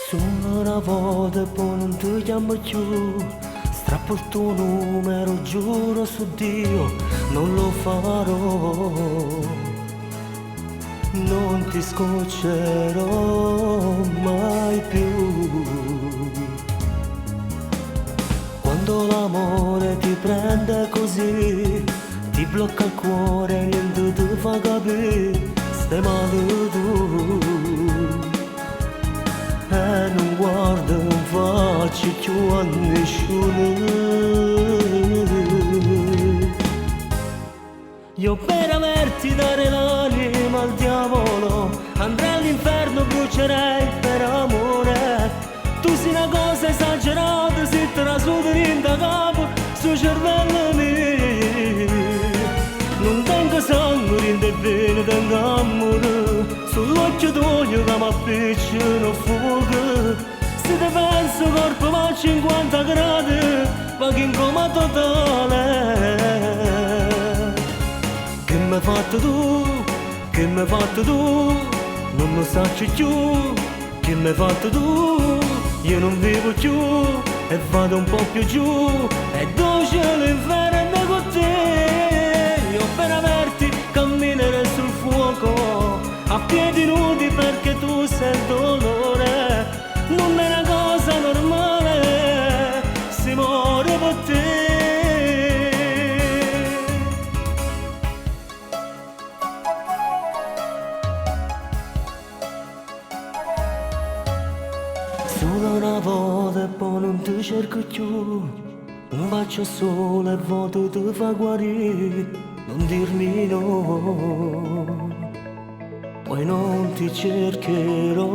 Solo una volta e poi non ti chiamo più. Strappo il tuo numero, giuro su Dio, non lo farò. Non ti scoccerò mai più. Quando l'amore ti prende così, ti blocca il cuore, niente ti fa capire, stai male tu. E non guarda in faccia più a nessuno. Io per averti dare l'anima al diavolo andrei all'inferno, brucerei per amore. Tu sei una cosa esagerata, se te la sudri da capo sul cervello mio. Non tengo sangue, rinde bene, tengo amore. Sull'occhio tuo che mi appicciano fuoco. Se te penso corpo va a 50 gradi, ma che in coma totale. Che m'hai fatto tu, che m'hai fatto tu, non mi sacci più. Che m'hai fatto tu, io non vivo più e vado un po' più giù. E dolce l'inferno con te. Io per averti camminerei sul fuoco a piedi nudi perché tu sei il dolore. Non è una cosa normale, si muore per te. Solo una volta e poi non ti cerco più. Un bacio solo e vuoto ti fa guarire. Non dirmi no, poi non ti cercherò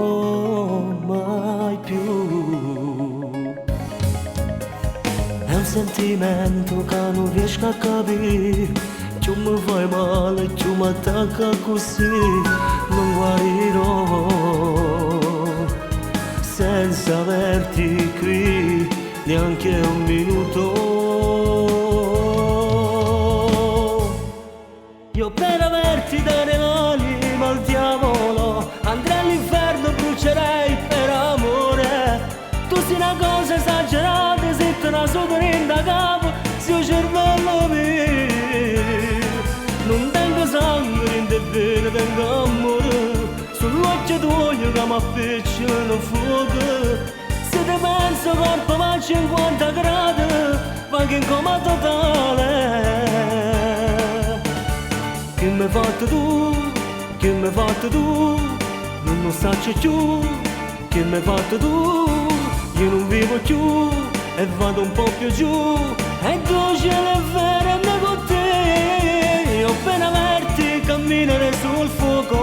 mai più. È un sentimento che non riesco a capire. Più mi fai male, più mi attacca così. Non guarirò senza averti qui neanche un minuto. Io per averti dare l'anima al diavolo andrei all'inferno, brucerei per amore. Tu sei una cosa esagerata, se te la sudri da capo sul cervello mio. Non tengo sangue, rinde bene, tengo amore. Sull'occhio tuo che mi appicciano fuoco. Se te penso corpo va a 50 gradi, ma che in coma totale. Che m'hai fatto tu, che m'hai fatto tu, non lo sacci più. Che m'hai fatto tu, io non vivo più e vado un po' più giù. E dolce l'inferno con te. Io per averti camminare sul fuoco